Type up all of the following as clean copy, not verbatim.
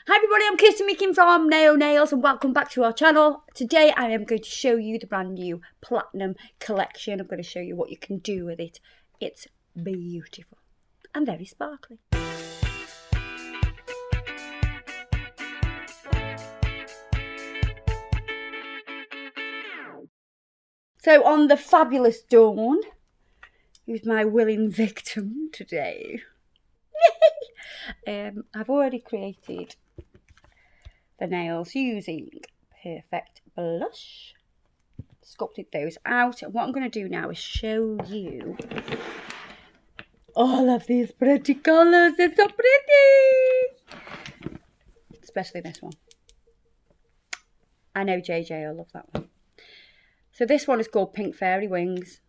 Hi everybody, I'm Kirsten Meakin from Nail Nails and welcome back to our channel. Today I am going to show you the brand new Platinum collection. I'm going to show you what you can do with it. It's beautiful and very sparkly. So on the fabulous Dawn, who's my willing victim today, I've already created the nails using Perfect Blush. Sculpted those out, and what I'm going to do now is show you all of these pretty colours. They're so pretty, especially this one. I know JJ will love that one. So this one is called Pink Fairy Wings.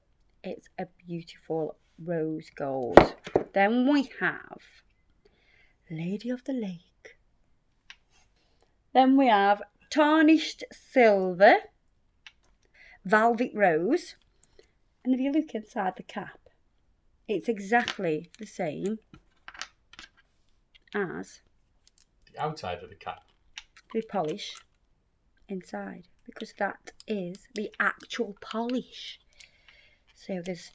It's a beautiful rose gold. Then we have Lady of the Lake. Then we have Tarnished Silver, Velvet Rose. And if you look inside the cap, it's exactly the same as the outside of the cap. the polish inside, because that is the actual polish. So there's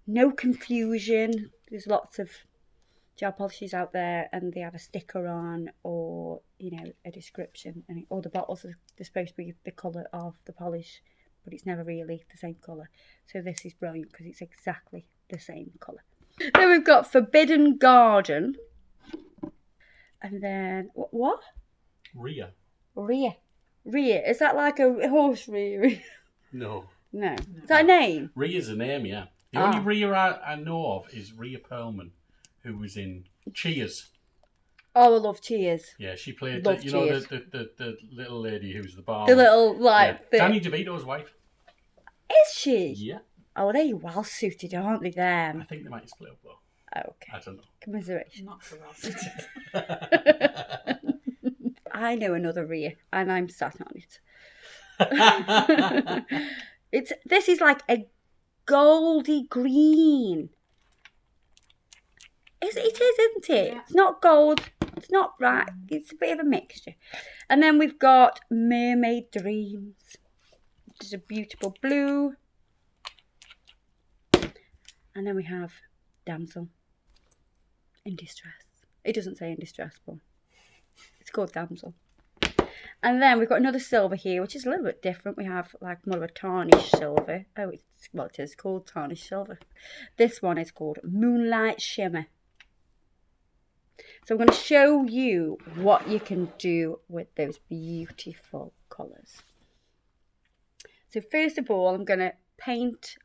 no confusion. There's lots of gel polishes out there and they have a sticker on or, you know, a description, and all the bottles are supposed to be the colour of the polish, but it's never really the same colour. So this is brilliant because it's exactly the same colour. Then we've got Forbidden Garden. And then, what? Rhea. Rhea. Rhea. Is that like a horse Rhea? No. No. Is that a name? Rhea's a name, yeah. The only Rhea I know of is Rhea Perlman, who was in Cheers. Oh, I love Cheers. Yeah, she played, Love the little lady who's the bar. The little, like... Yeah. Danny DeVito's wife. Is she? Yeah. Oh, they're well suited, aren't they, them? I think they might split up, though. Okay. I don't know. Commiseration. Not so well suited. I know another Rhea, and I'm sat on it. This is like a goldy green. It is, isn't it? Yeah. It's not gold. It's not right. It's a bit of a mixture. And then we've got Mermaid Dreams, which is a beautiful blue. And then we have Damsel in Distress. It doesn't say in distress, but it's called Damsel. And then we've got another silver here, which is a little bit different. We have like more of a tarnished silver. Oh, it is called tarnished silver. This one is called Moonlight Shimmer. So I'm going to show you what you can do with those beautiful colours. So first of all, I'm going to paint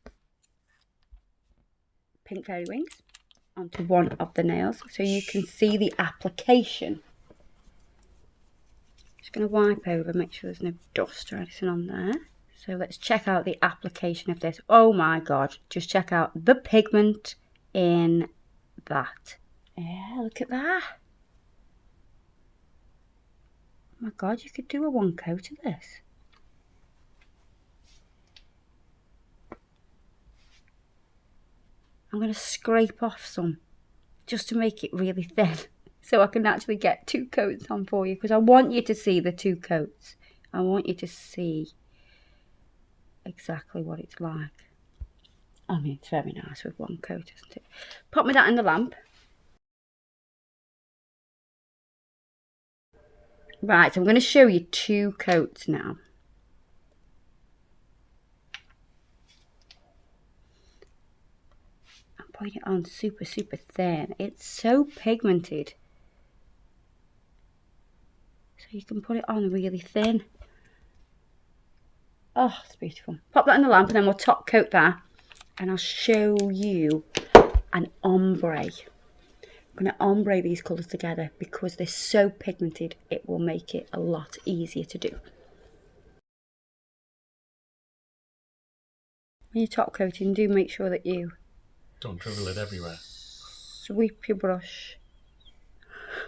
Pink Fairy Wings onto one of the nails so you can see the application. Just going to wipe over, make sure there's no dust or anything on there. So let's check out the application of this. Oh my God, just check out the pigment in that. Yeah, look at that. Oh my God, you could do a one coat of this. I'm going to scrape off some just to make it really thin so I can actually get two coats on for you, because I want you to see the two coats. I want you to see exactly what it's like. I mean, it's very nice with one coat, isn't it? Pop me that in the lamp. Right, so I'm going to show you two coats now. Put it on super thin. It's so pigmented, so you can put it on really thin. Oh, it's beautiful. Pop that in the lamp and then we'll top coat that, and I'll show you an ombre. I'm going to ombre these colours together because they're so pigmented. It will make it a lot easier to do. When you're top coating, do make sure that you don't dribble it everywhere. Sweep your brush.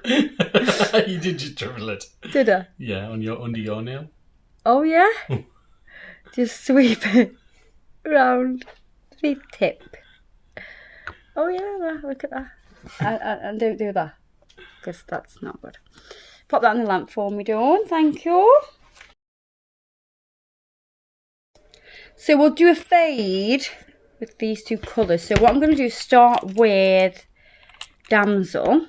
You did just dribble it. Did I? Yeah, under your nail. Oh yeah? Just sweep it round the tip. Oh yeah, look at that. And don't do that, because that's not good. Pop that on the lamp for me, Dawn. Thank you. So we'll do a fade with these two colours. So what I'm going to do is start with Damsel.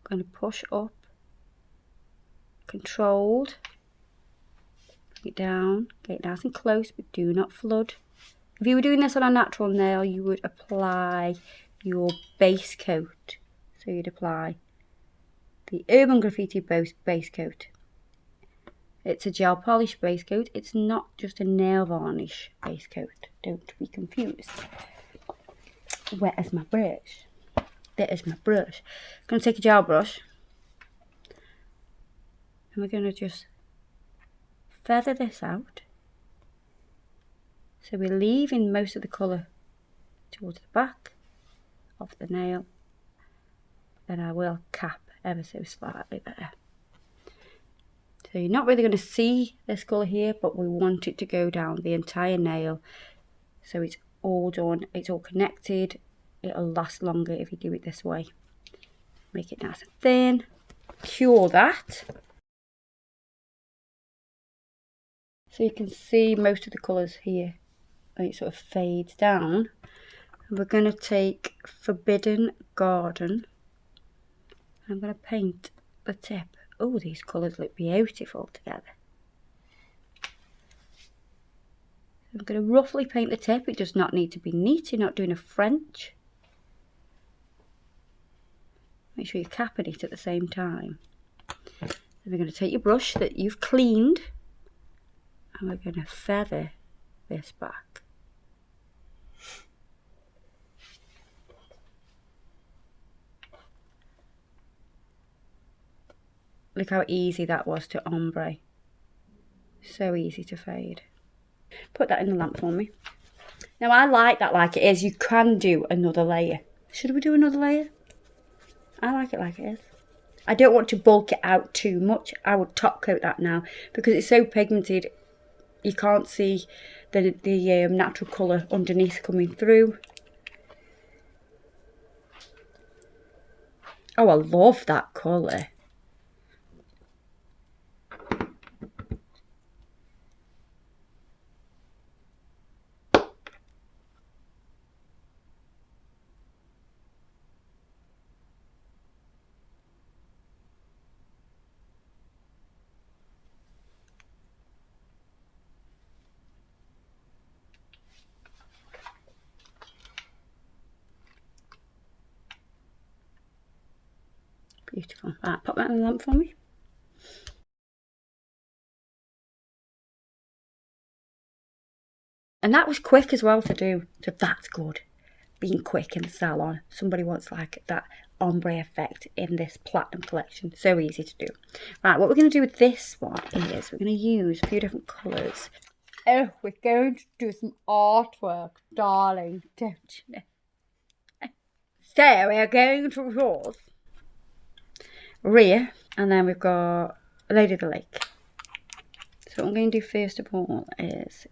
I'm going to push up, controlled, bring it down, get it nice and close, but do not flood. If you were doing this on a natural nail, you would apply your base coat. So you'd apply the Urban Graffiti base coat. It's a gel polish base coat. It's not just a nail varnish base coat. Don't be confused. Where is my brush? There is my brush. I'm going to take a gel brush. And we're going to just feather this out. So we're leaving most of the colour towards the back of the nail. Then I will cap ever so slightly there. So you're not really going to see this colour here, but we want it to go down the entire nail. So it's all done, it's all connected. It'll last longer if you do it this way. Make it nice and thin. Cure that. So you can see most of the colours here. And it sort of fades down. And we're going to take Forbidden Garden. I'm going to paint the tip. Oh, these colours look beautiful together. I'm going to roughly paint the tip. It does not need to be neat. You're not doing a French. Make sure you're capping it at the same time. Then we're going to take your brush that you've cleaned. And we're going to feather this back. Look how easy that was to ombre. So easy to fade. Put that in the lamp for me. Now I like that like it is. You can do another layer. Should we do another layer? I like it is. I don't want to bulk it out too much. I would top coat that now because it's so pigmented. You can't see the natural colour underneath coming through. Oh, I love that colour. Beautiful. Right, pop that in the lamp for me. And that was quick as well to do. So that's good. Being quick in the salon. Somebody wants like that ombre effect in this platinum collection. So easy to do. Right, what we're going to do with this one is we're going to use a few different colours. Oh, we're going to do some artwork, darling, don't you know? So we're going to use Rhea, and then we've got Lady of the Lake. So what I'm going to do first of all is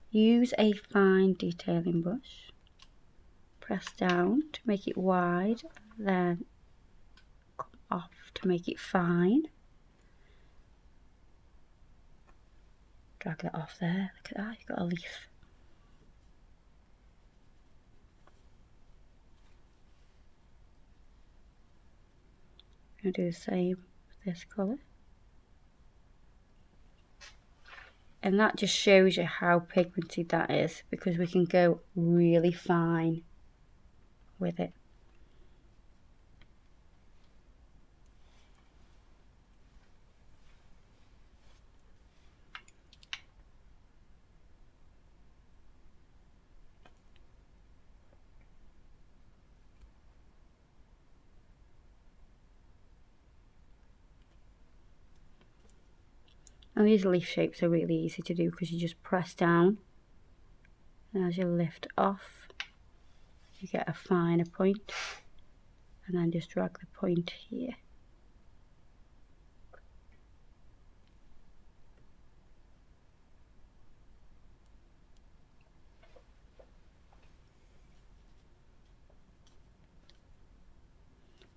use a fine detailing brush, press down to make it wide, then come off to make it fine. Drag that off there, look at that, you've got a leaf. I'm going to do the same with this colour. And that just shows you how pigmented that is, because we can go really fine with it. And these leaf shapes are really easy to do because you just press down, and as you lift off you get a finer point, and then just drag the point here.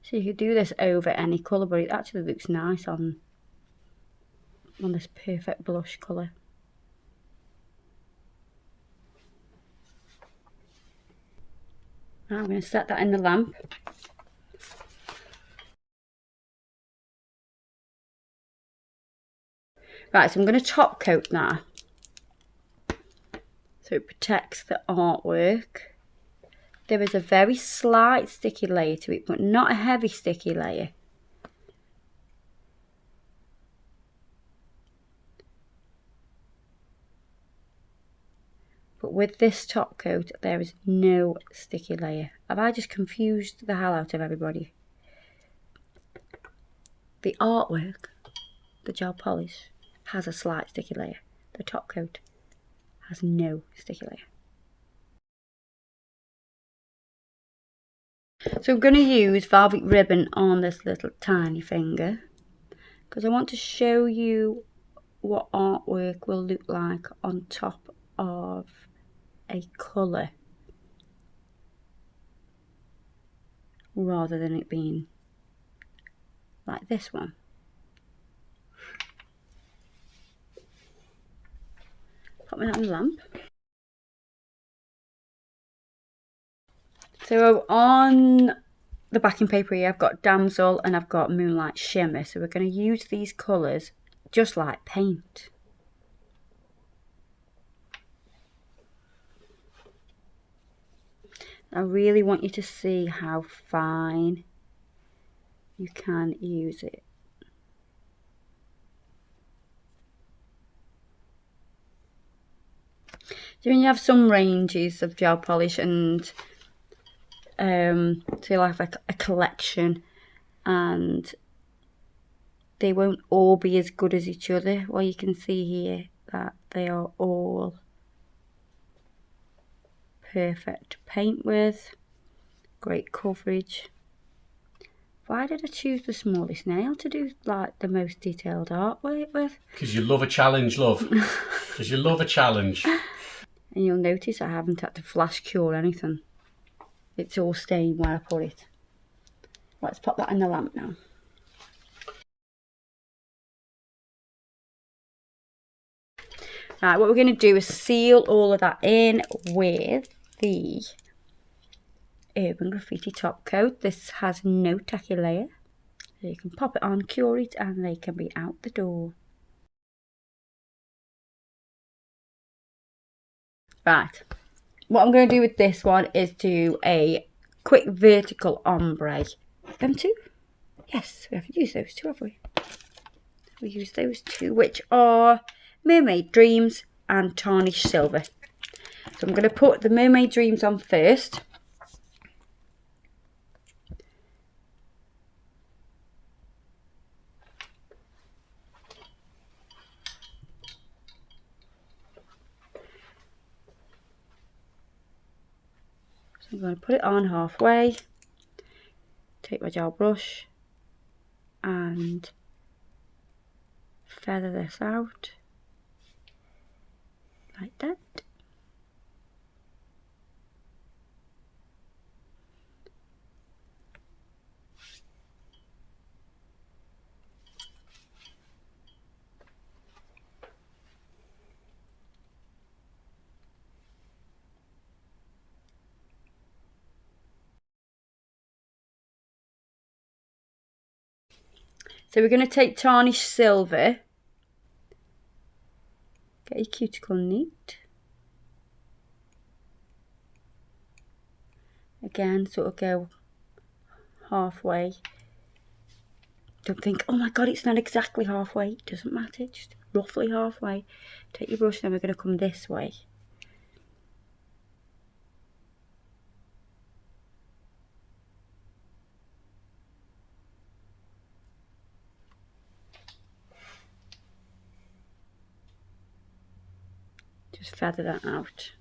So you could do this over any colour, but it actually looks nice on this perfect blush colour. Now I'm going to set that in the lamp. Right, so I'm going to top coat that so it protects the artwork. There is a very slight sticky layer to it, but not a heavy sticky layer. But with this top coat, there is no sticky layer. Have I just confused the hell out of everybody? The artwork, the gel polish, has a slight sticky layer. The top coat has no sticky layer. So I'm going to use Velvet Ribbon on this little tiny finger because I want to show you what artwork will look like on top of a colour rather than it being like this one. Put me that in the lamp. So on the backing paper here I've got Damsel and I've got Moonlight Shimmer. So we're going to use these colours just like paint. I really want you to see how fine you can use it. So when you have some ranges of gel polish and so you'll have a collection and they won't all be as good as each other. Well, you can see here that they are all perfect to paint with, great coverage. Why did I choose the smallest nail to do like the most detailed artwork with? Because you love a challenge, love. Because you love a challenge. And you'll notice I haven't had to flash cure anything. It's all staying where I put it. Let's pop that in the lamp now. Right, what we're going to do is seal all of that in with the Urban Graffiti top coat. This has no tacky layer. So you can pop it on, cure it, and they can be out the door. Right, what I'm going to do with this one is do a quick vertical ombre. Them two? Yes, we haven't used those two, have we? We used those two, which are Mermaid Dreams and Tarnished Silver. So I'm going to put the Mermaid Dreams on first. So I'm going to put it on halfway, take my gel brush and feather this out like that. So we're going to take Tarnished Silver, get your cuticle neat. Again, sort of go halfway. Don't think, oh my god, it's not exactly halfway. It doesn't matter, just roughly halfway. Take your brush, then we're going to come this way. Just feather that out.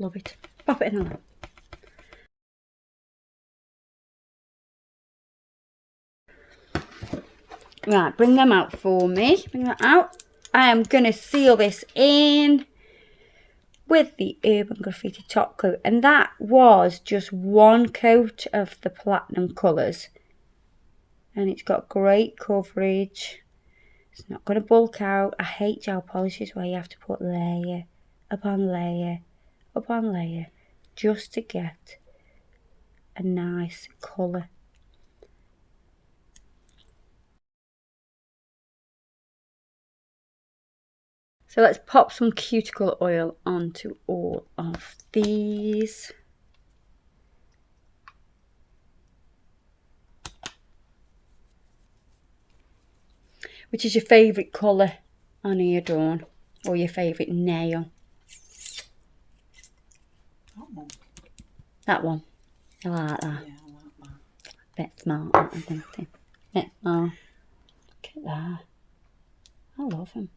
Love it. Pop it in a lap. Right, bring them out for me. Bring that out. I am going to seal this in with the Urban Graffiti top coat. And that was just one coat of the platinum colours. And it's got great coverage. It's not going to bulk out. I hate gel polishes where you have to put layer upon layer upon layer just to get a nice colour. So let's pop some cuticle oil onto all of these. Which is your favourite colour on here, Dawn? Or your favourite nail? That one. I like that. Yeah, I like that. Bit smart, I think. Bit smart. Look at that. I love them.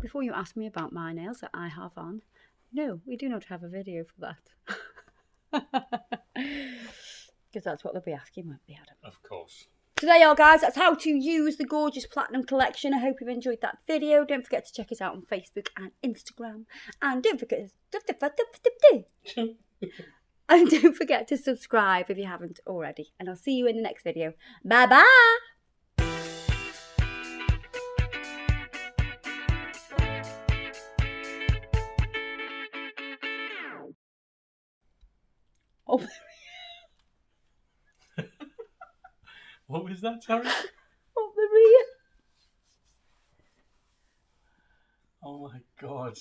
Before you ask me about my nails that I have on, no, we do not have a video for that. Because that's what they'll be asking, won't they, Adam? Of course. So there you are, guys. That's how to use the gorgeous Platinum Collection. I hope you've enjoyed that video. Don't forget to check us out on Facebook and Instagram. And don't forget and don't forget to subscribe if you haven't already. And I'll see you in the next video. Bye-bye. Oh, What was that, Terry? oh, Maria. Oh my God.